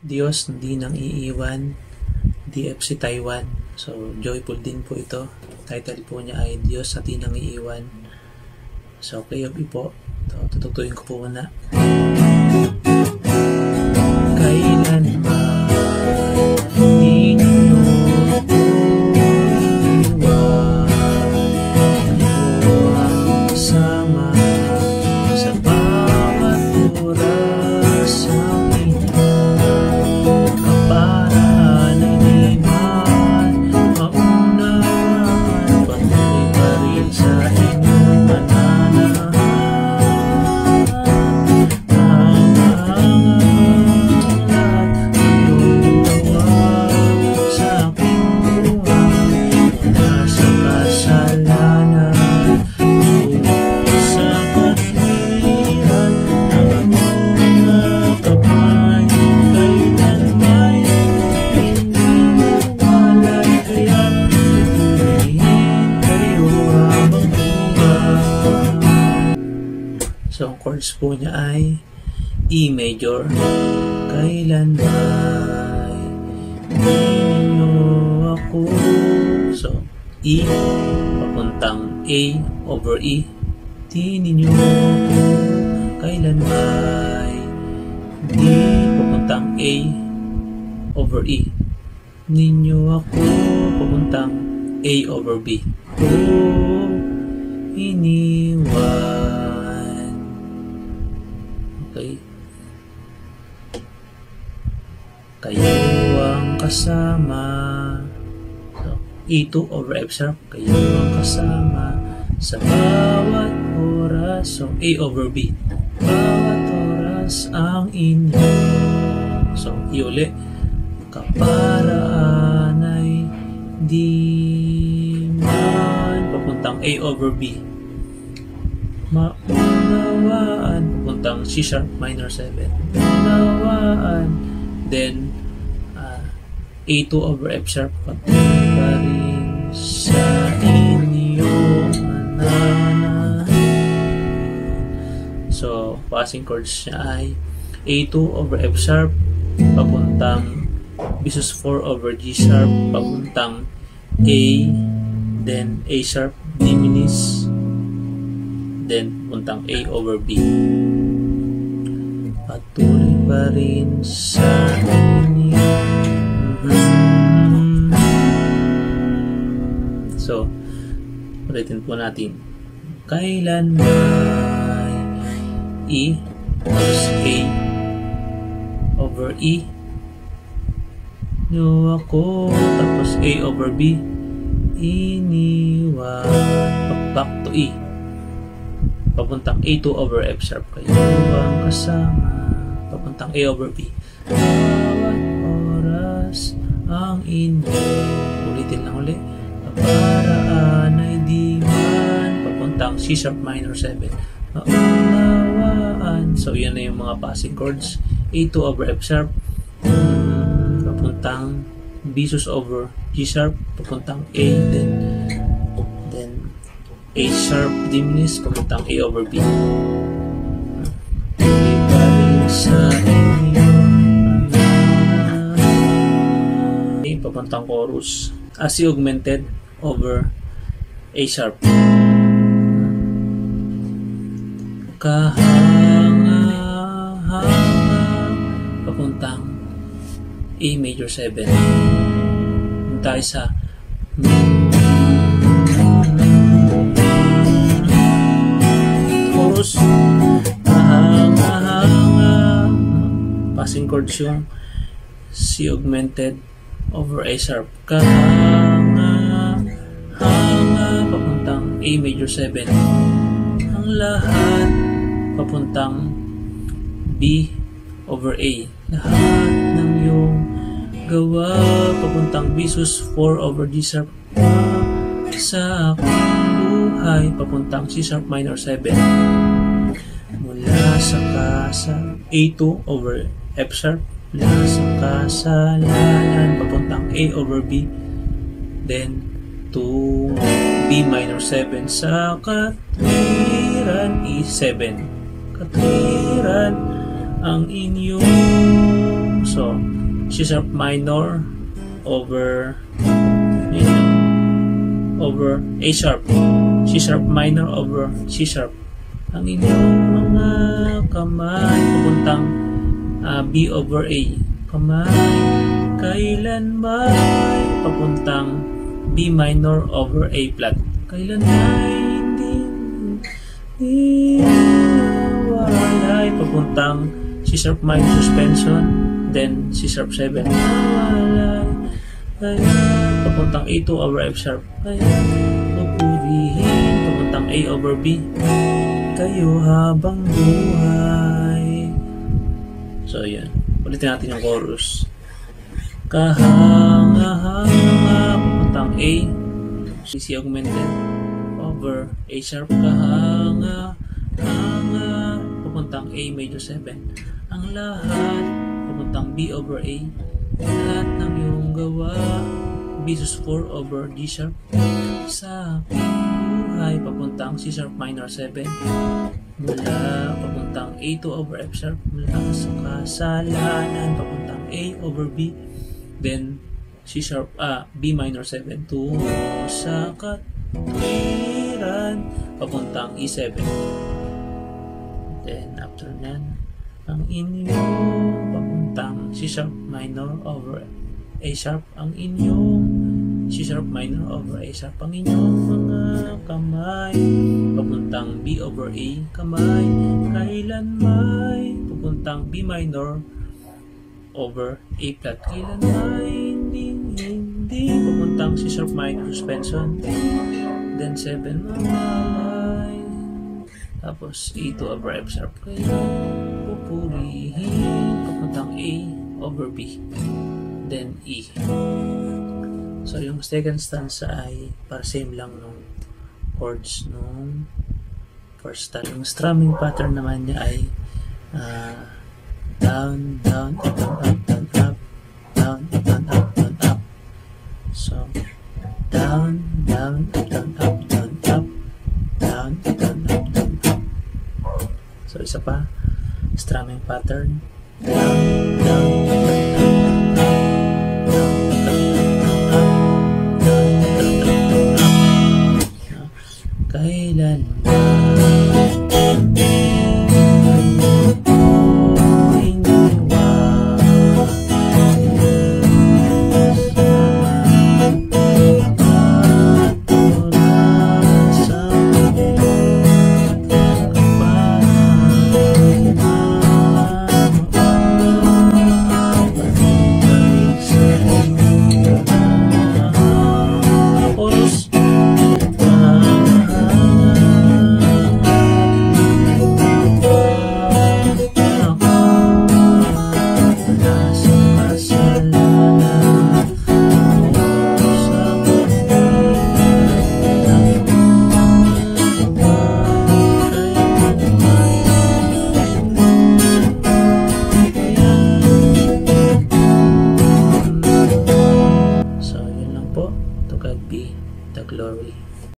Diyos di nang iiwan, DFC Taiwan. So, joyful din po ito. Title po niya ay Diyos at di nang iiwan. So, play of E po. Ito, tutugtugin ko po muna. Kailan ba di ninyo sama sa bawat oras sa inyo, kaparaan ay di man maunawaan, patuloy pa rin sa inyong mananahan. Hangat ang iyong gawa sa aking buhay, nasa kasalanan sa katwiran ng mga kamay, kailan may hindi mawalay, kaya piliin kayo habang buhay. So, ang chords po niya ay E major. Kailan ba'y di ninyo ako? So, E papuntang A over E. Di ninyo ako. Kailan ba'y di papuntang A over E. Ninyo ako papuntang A over B. Oh, iniwan. Okay. Kayo ang kasama. So, E2 over F sharp. Kayo ang kasama sa bawat oras. So, A over B. Bawat oras ang inyo. So, E uli. Kaparaan ay di man. Papuntang A over B. Maunawaan. Papuntang C sharp minor 7. Maunawaan. Then, A2 over F sharp. Patuloy pa rin sa inyong mananahan. So, passing chords niya ay A2 over F sharp, papuntang B sus 4 over G sharp, papuntang A, then A sharp diminished, then puntang A over B. Patuloy pa rin sa inyo. So, ulitin po natin. Kailan may E tapos A over E nyo ako, tapos A over B, iniwan, back to E, papuntang A2 over F sharp. Kayo ang kasama, papuntang A over B. Bawat oras ang inyo. Ulitin lang uli. Kaparaan ay di man, papuntang C sharp minor 7. Maunawaan. So, yan na yung mga passing chords. A2 over F sharp, papuntang B sus over G sharp, papuntang A, then A sharp diminished, papuntang A over B. Sa inyo papuntang chorus, C augmented over A sharp. Kahanga-hanga papuntang A major 7. Tayo sa chorus. Kahanga-hanga, passing chords yung C augmented over A sharp. Kahanga-hanga papuntang A major 7. Ang lahat papuntang B over A. Lahat ng iyong gawa papuntang B sus 4 over G sharp. Sa aking buhay papuntang C sharp minor 7. Mula sa A2 over F sharp, mula sa kasalanan papuntang A over B, then to B minor 7 sa katwiran E7. Katwiran ang inyong. So, C sharp minor over A sharp, C sharp minor over C sharp. Ang inyong mga kamay papuntang B over A. Kamay, kailan may papuntang B minor over A flat. Kailan may hindi nawalay papuntang C sharp minor suspension, then C sharp 7 nawalay, kaya papuntang A2 over F sharp, kaya pupurihin papuntang A over B kayo habang buhay. So yan, ulitin natin yung chorus. Kahanga-hanga papuntang A, C augmented over A sharp. Kahanga-hanga papuntang A major 7. Ang lahat papuntang B over A. Lahat ng iyong gawa B sus 4 over D sharp. Sa aking buhay papuntang C sharp minor 7. Mula papuntang A2 over F sharp. Mula sa kasalanan papuntang A over B. Then C sharp B minor 7 tungo sa katwiran papuntang E7. Then after nan, ang inyong papuntang C sharp minor over A sharp. Ang inyong C sharp minor over A sharp. Ang inyong mga kamay papuntang B over A. Kamay, kailan may papuntang B minor over A flat. Kailan may hindi papuntang C sharp minor suspension, then 7 mawalay, tapos A2 over F sharp. Kaya pupurihin papuntang A over B, then E. So yung second stanza ay para same lang nung chords nung first stanza. Yung strumming pattern naman niya ay down, down, up, down, up, down, down, down, up, down, up. So, down, down, up, down, up, down, up, down, down, up, down, up. So, isa pa, strumming pattern.